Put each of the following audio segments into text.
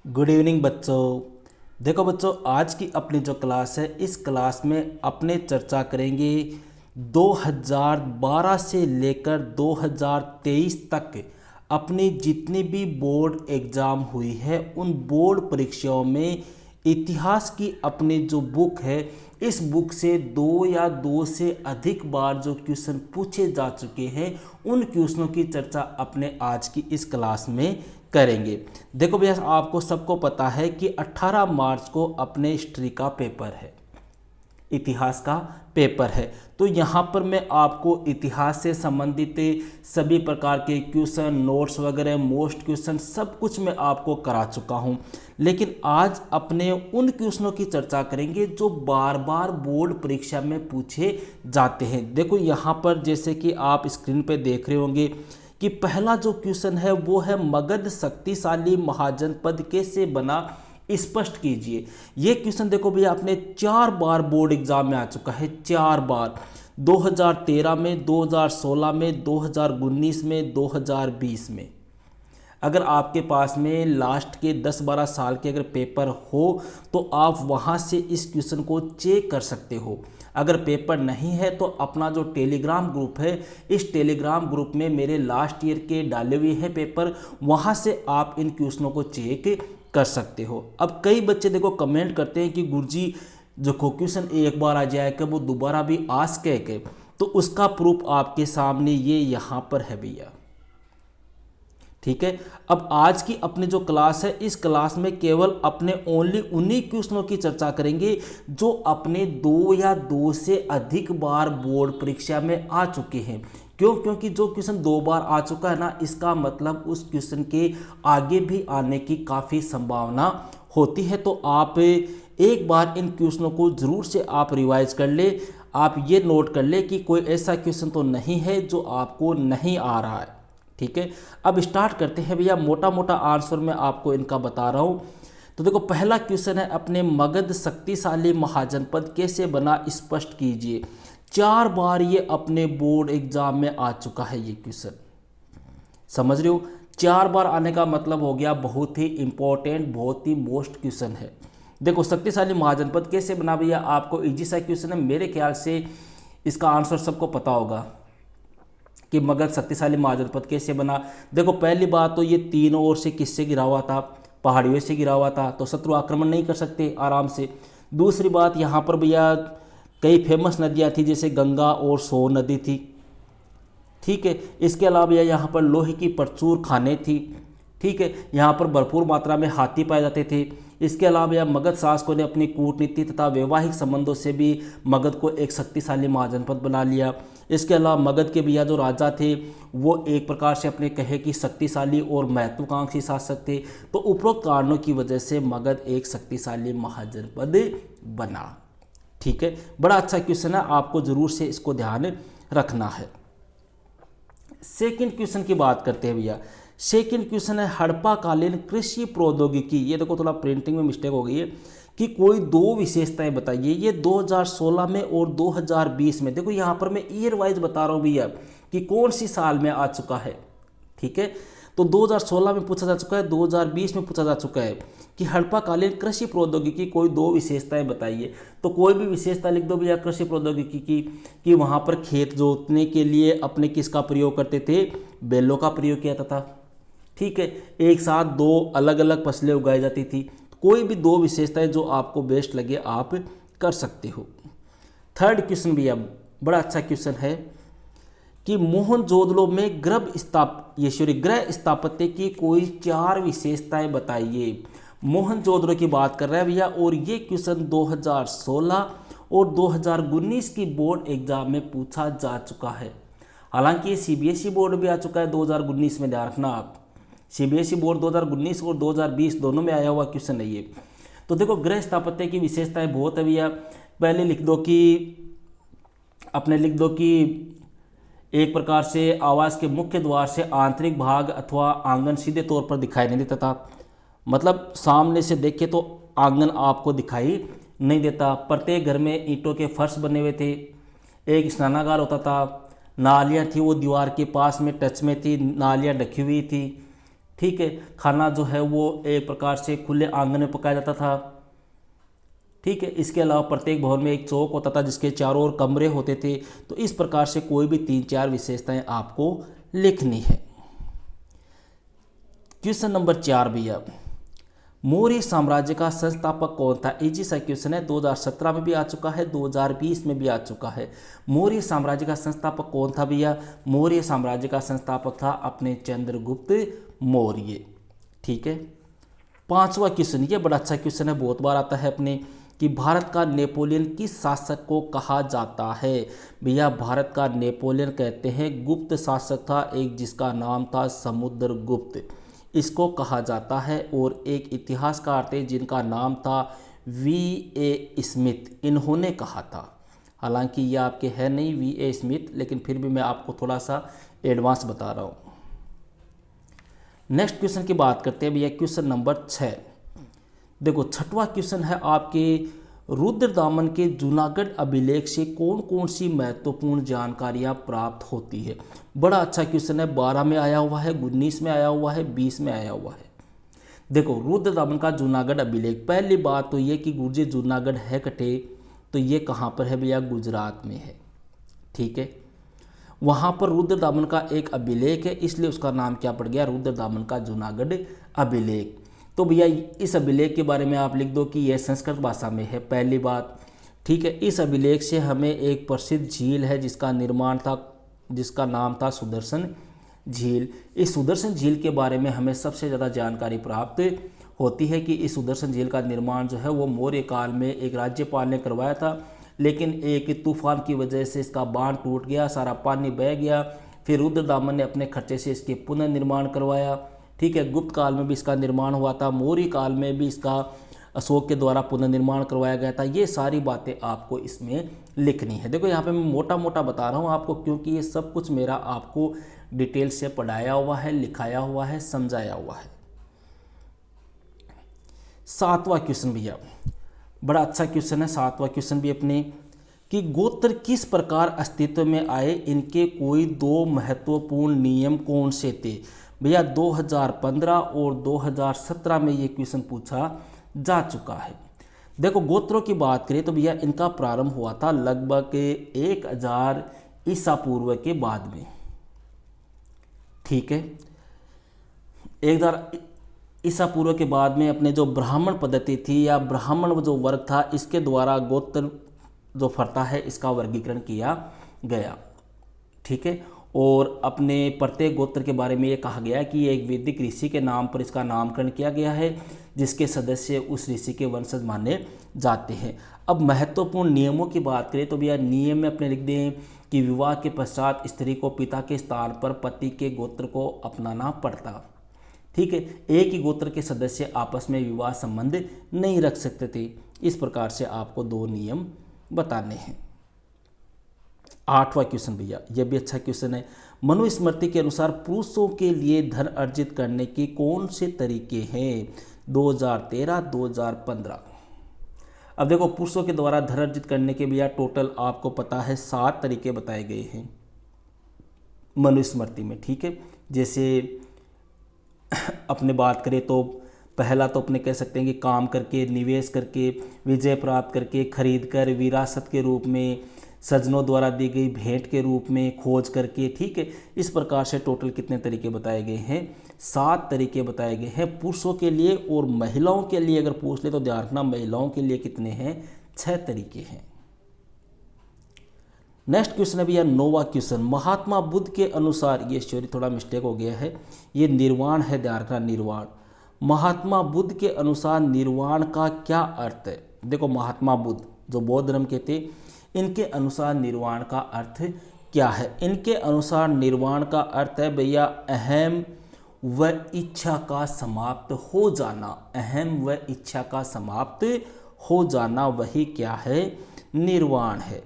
Good evening बच्चों। देखो बच्चों, आज की अपनी जो क्लास है, इस क्लास में अपने चर्चा करेंगे 2012 से लेकर 2023 तक अपनी जितनी भी बोर्ड एग्ज़ाम हुई है उन बोर्ड परीक्षाओं में इतिहास की अपनी जो बुक है, इस बुक से दो या दो से अधिक बार जो क्वेश्चन पूछे जा चुके हैं उन क्वेश्चनों की चर्चा अपने आज की इस क्लास में करेंगे। देखो भैया, आपको सबको पता है कि 18 मार्च को अपने हिस्ट्री का पेपर है, इतिहास का पेपर है। तो यहाँ पर मैं आपको इतिहास से संबंधित सभी प्रकार के क्वेश्चन, नोट्स वगैरह, मोस्ट क्वेश्चन सब कुछ मैं आपको करा चुका हूँ। लेकिन आज अपने उन क्वेश्चनों की चर्चा करेंगे जो बार बार बोर्ड परीक्षा में पूछे जाते हैं। देखो यहाँ पर जैसे कि आप स्क्रीन पे देख रहे होंगे कि पहला जो क्वेश्चन है वो है मगध शक्तिशाली महाजनपद कैसे बना, स्पष्ट कीजिए। ये क्वेश्चन देखो भैया आपने 4 बार बोर्ड एग्जाम में आ चुका है, 4 बार, 2013 में, 2016 में, 2019 में, 2020 में। अगर आपके पास में लास्ट के 10-12 साल के अगर पेपर हो तो आप वहाँ से इस क्वेश्चन को चेक कर सकते हो। अगर पेपर नहीं है तो अपना जो टेलीग्राम ग्रुप है, इस टेलीग्राम ग्रुप में मेरे लास्ट ईयर के डाले हुए हैं पेपर, वहाँ से आप इन क्वेश्चनों को चेक कर सकते हो। अब कई बच्चे देखो कमेंट करते हैं कि गुरुजी जो क्वेश्चन एक बार आ जाएगा वो दोबारा भी आ सके, तो उसका प्रूफ आपके सामने ये यहाँ पर है भैया। ठीक है, अब आज की अपनी जो क्लास है, इस क्लास में केवल अपने ओनली उन्हीं क्वेश्चनों की चर्चा करेंगे जो अपने 2 या 2 से अधिक बार बोर्ड परीक्षा में आ चुके हैं। क्यों? क्योंकि जो क्वेश्चन 2 बार आ चुका है ना, इसका मतलब उस क्वेश्चन के आगे भी आने की काफ़ी संभावना होती है। तो आप एक बार इन क्वेश्चनों को ज़रूर से आप रिवाइज कर ले। आप ये नोट कर ले कि कोई ऐसा क्वेश्चन तो नहीं है जो आपको नहीं आ रहा है। ठीक है, अब स्टार्ट करते हैं भैया। मोटा मोटा आंसर मैं आपको इनका बता रहा हूँ। तो देखो पहला क्वेश्चन है, अपने मगध शक्तिशाली महाजनपद कैसे बना, स्पष्ट कीजिए। 4 बार ये अपने बोर्ड एग्जाम में आ चुका है ये क्वेश्चन, समझ रहे हो। 4 बार आने का मतलब हो गया बहुत ही इंपॉर्टेंट, बहुत ही मोस्ट क्वेश्चन है। देखो शक्तिशाली महाजनपद कैसे बना भैया, आपको इजी सा क्वेश्चन है। मेरे ख्याल से इसका आंसर सबको पता होगा कि मगध शक्तिशाली महाजनपद कैसे बना। देखो पहली बात तो ये तीनों ओर से किससे घिरा हुआ था, पहाड़ियों से घिरा हुआ था, तो शत्रु आक्रमण नहीं कर सकते आराम से। दूसरी बात, यहाँ पर भैया कई फेमस नदियाँ थी, जैसे गंगा और सोन नदी थी। ठीक है, इसके अलावा भैया यहाँ पर लोहे की प्रचुर खानें थी। ठीक है, यहाँ पर भरपूर मात्रा में हाथी पाए जाते थे। इसके अलावा भैया मगध शासकों ने अपनी कूटनीति तथा वैवाहिक संबंधों से भी मगध को एक शक्तिशाली महाजनपद बना लिया। इसके अलावा मगध के भैया जो राजा थे वो एक प्रकार से अपने कहे कि शक्तिशाली और महत्वाकांक्षी शासक थे। तो उपरोक्त कारणों की वजह से मगध एक शक्तिशाली महाजनपद बना। ठीक है, बड़ा अच्छा क्वेश्चन है, आपको जरूर से इसको ध्यान रखना है। सेकंड क्वेश्चन की बात करते हैं भैया। सेकंड क्वेश्चन है, हड़प्पा कालीन कृषि प्रौद्योगिकी। ये देखो थोड़ा प्रिंटिंग में मिस्टेक हो गई है कि कोई 2 विशेषताएं बताइए। ये 2016 में और 2020 में, देखो यहाँ पर मैं ईयर वाइज बता रहा हूँ भैया कि कौन सी साल में आ चुका है। ठीक है, तो 2016 में पूछा जा चुका है, 2020 में पूछा जा चुका है कि हड़प्पा कालीन कृषि प्रौद्योगिकी कोई 2 विशेषताएं बताइए। तो कोई भी विशेषता लिख दो भैया कृषि प्रौद्योगिकी की, कि वहाँ पर खेत जोतने के लिए अपने किसका प्रयोग करते थे, बैलों का प्रयोग किया था। ठीक है, एक साथ 2 अलग अलग फसलें उगाई जाती थी। कोई भी 2 विशेषताएं जो आपको बेस्ट लगे आप कर सकते हो। थर्ड क्वेश्चन भैया बड़ा अच्छा क्वेश्चन है कि मोहनजोदड़ो में गृह स्थापत्य की कोई 4 विशेषताएं बताइए। मोहनजोदड़ो की बात कर रहा है भैया, और ये क्वेश्चन 2016 और 2019 की बोर्ड एग्जाम में पूछा जा चुका है। हालांकि ये सीबीएसई बोर्ड भी आ चुका है 2019 में, ध्यान रखना आप। सीबीएसई बोर्ड 2019 और 2020 दोनों में आया हुआ क्वेश्चन है ये। तो देखो गृह स्थापत्य की विशेषताएं बहुत है भैया। पहले लिख दो कि एक प्रकार से आवास के मुख्य द्वार से आंतरिक भाग अथवा आंगन सीधे तौर पर दिखाई नहीं देता था। मतलब सामने से देखे तो आंगन आपको दिखाई नहीं देता। प्रत्येक घर में ईंटों के फर्श बने हुए थे। एक स्नानागार होता था। नालियाँ थी वो दीवार के पास में टच में थी, नालियाँ ढकी हुई थी। ठीक है। खाना जो है वो एक प्रकार से खुले आंगन में पकाया जाता था। ठीक है। इसके अलावा प्रत्येक भवन में एक चौक होता था जिसके चारों ओर कमरे होते थे। तो इस प्रकार से कोई भी 3-4 विशेषताएं आपको लिखनी है। क्वेश्चन नंबर 4 भैया, मौर्य साम्राज्य का संस्थापक कौन था? इजी सा क्वेश्चन है, 2017 में भी आ चुका है, 2020 में भी आ चुका है। मौर्य साम्राज्य का संस्थापक कौन था भैया? मौर्य साम्राज्य का संस्थापक था अपने चंद्रगुप्त मौर्य। ठीक है। 5वां क्वेश्चन, ये बड़ा अच्छा क्वेश्चन है, बहुत बार आता है अपने, कि भारत का नेपोलियन किस शासक को कहा जाता है? भैया भारत का नेपोलियन कहते हैं गुप्त शासक था एक, जिसका नाम था समुद्रगुप्त, इसको कहा जाता है। और एक इतिहासकार थे जिनका नाम था V.A. स्मिथ, इन्होंने कहा था। हालांकि ये आपके है नहीं V.A. स्मिथ, लेकिन फिर भी मैं आपको थोड़ा सा एडवांस बता रहा हूँ। नेक्स्ट क्वेश्चन की बात करते हैं भैया, क्वेश्चन नंबर 6। देखो 6वां क्वेश्चन है आपके, रुद्रदामन के जूनागढ़ अभिलेख से कौन कौन सी महत्वपूर्ण जानकारियां प्राप्त होती है? बड़ा अच्छा क्वेश्चन है, 12 में आया हुआ है, 19 में आया हुआ है, 20 में आया हुआ है। देखो रुद्रदामन का जूनागढ़ अभिलेख, पहली बात तो ये कि गुर्जर जूनागढ़ है कटे, तो ये कहाँ पर है भैया? गुजरात में है। ठीक है। वहाँ पर रुद्रदामन का एक अभिलेख है, इसलिए उसका नाम क्या पड़ गया? रुद्रदामन का जूनागढ़ अभिलेख। तो भैया इस अभिलेख के बारे में आप लिख दो कि यह संस्कृत भाषा में है, पहली बात। ठीक है। इस अभिलेख से हमें एक प्रसिद्ध झील है जिसका निर्माण था, जिसका नाम था सुदर्शन झील। इस सुदर्शन झील के बारे में हमें सबसे ज़्यादा जानकारी प्राप्त होती है कि इस सुदर्शन झील का निर्माण जो है वो मौर्य काल में एक राज्यपाल ने करवाया था, लेकिन एक तूफान की वजह से इसका बांध टूट गया, सारा पानी बह गया। फिर रुद्रदामन ने अपने खर्चे से इसके पुनर्निर्माण करवाया। ठीक है। गुप्त काल में भी इसका निर्माण हुआ था, मौर्य काल में भी इसका अशोक के द्वारा पुनर्निर्माण करवाया गया था। ये सारी बातें आपको इसमें लिखनी है। देखो यहाँ पे मैं मोटा मोटा बता रहा हूँ आपको, क्योंकि ये सब कुछ मेरा आपको डिटेल से पढ़ाया हुआ है, लिखाया हुआ है, समझाया हुआ है। 7वां क्वेश्चन भैया, बड़ा अच्छा क्वेश्चन है 7वां क्वेश्चन भी अपने, कि गोत्र किस प्रकार अस्तित्व में आए, इनके कोई 2 महत्वपूर्ण नियम कौन से थे? भैया 2015 और 2017 में ये क्वेश्चन पूछा जा चुका है। देखो गोत्रों की बात करें तो भैया इनका प्रारंभ हुआ था लगभग 1000 ईसा पूर्व के बाद में। ठीक है। 1000 ईसा पूर्व के बाद में अपने जो ब्राह्मण पद्धति थी या ब्राह्मण जो वर्ग था, इसके द्वारा गोत्र जो फरता है इसका वर्गीकरण किया गया। ठीक है। और अपने प्रत्येक गोत्र के बारे में ये कहा गया है कि एक वैदिक ऋषि के नाम पर इसका नामकरण किया गया है, जिसके सदस्य उस ऋषि के वंशज माने जाते हैं। अब महत्वपूर्ण नियमों की बात करें तो भैया नियम में अपने लिख दें कि विवाह के पश्चात स्त्री को पिता के स्थान पर पति के गोत्र को अपनाना पड़ता। ठीक है। एक ही गोत्र के सदस्य आपस में विवाह संबंध नहीं रख सकते थे। इस प्रकार से आपको 2 नियम बताने हैं। 8वां क्वेश्चन भैया, यह भी अच्छा क्वेश्चन है। मनुस्मृति के अनुसार पुरुषों के लिए धन अर्जित करने के कौन से तरीके हैं? 2013, 2015। अब देखो पुरुषों के द्वारा धन अर्जित करने के भैया टोटल आपको पता है 7 तरीके बताए गए हैं मनुस्मृति में। ठीक है। जैसे अपने बात करें तो पहला तो अपने कह सकते हैं कि काम करके, निवेश करके, विजय प्राप्त करके, खरीद कर, विरासत के रूप में, सज्जनों द्वारा दी गई भेंट के रूप में, खोज करके। ठीक है। इस प्रकार से टोटल कितने तरीके बताए गए हैं? 7 तरीके बताए गए हैं पुरुषों के लिए। और महिलाओं के लिए अगर पूछ ले तो ध्यान रखना, महिलाओं के लिए कितने हैं? 6 तरीके हैं। नेक्स्ट क्वेश्चन है भैया 9वां क्वेश्चन, महात्मा बुद्ध के अनुसार, ये सॉरी थोड़ा मिस्टेक हो गया है, ये निर्वाण है, ध्यान रखना निर्वाण। महात्मा बुद्ध के अनुसार निर्वाण का क्या अर्थ है? देखो महात्मा बुद्ध जो बौद्ध धर्म के थे, इनके अनुसार निर्वाण का अर्थ क्या है? इनके अनुसार निर्वाण का अर्थ है भैया अहम व इच्छा का समाप्त हो जाना। अहम व इच्छा का समाप्त हो जाना, वही क्या है? निर्वाण है।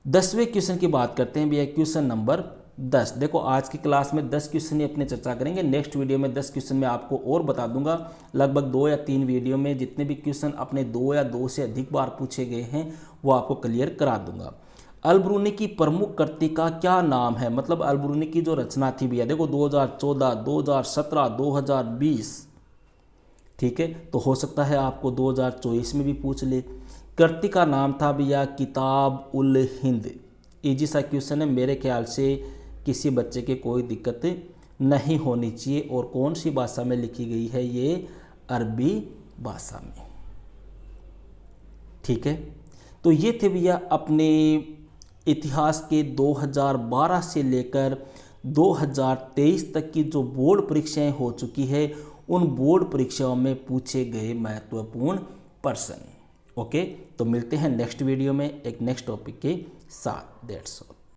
10वें क्वेश्चन की बात करते हैं भैया, क्वेश्चन नंबर 10। देखो आज की क्लास में 10 क्वेश्चन ही अपने चर्चा करेंगे। नेक्स्ट वीडियो में 10 क्वेश्चन मैं आपको और बता दूंगा। लगभग 2 या 3 वीडियो में जितने भी क्वेश्चन अपने 2 या 2 से अधिक बार पूछे गए हैं वो आपको क्लियर करा दूंगा। अलबरूनी की प्रमुख कृति का क्या नाम है? मतलब अलबरूनी की जो रचना थी भैया, देखो 2014, 2017, 2020, ठीक है, तो हो सकता है आपको 2024 में भी पूछ ले। कृति का नाम था भैया किताब उल हिंद। इजी सा क्वेश्चन है, मेरे ख्याल से किसी बच्चे के कोई दिक्कत नहीं होनी चाहिए। और कौन सी भाषा में लिखी गई है? ये अरबी भाषा में, ठीक है। तो ये थे भैया अपने इतिहास के 2012 से लेकर 2023 तक की जो बोर्ड परीक्षाएं हो चुकी है, उन बोर्ड परीक्षाओं में पूछे गए महत्वपूर्ण प्रश्न। ओके, तो मिलते हैं नेक्स्ट वीडियो में एक नेक्स्ट टॉपिक के साथ। That's all.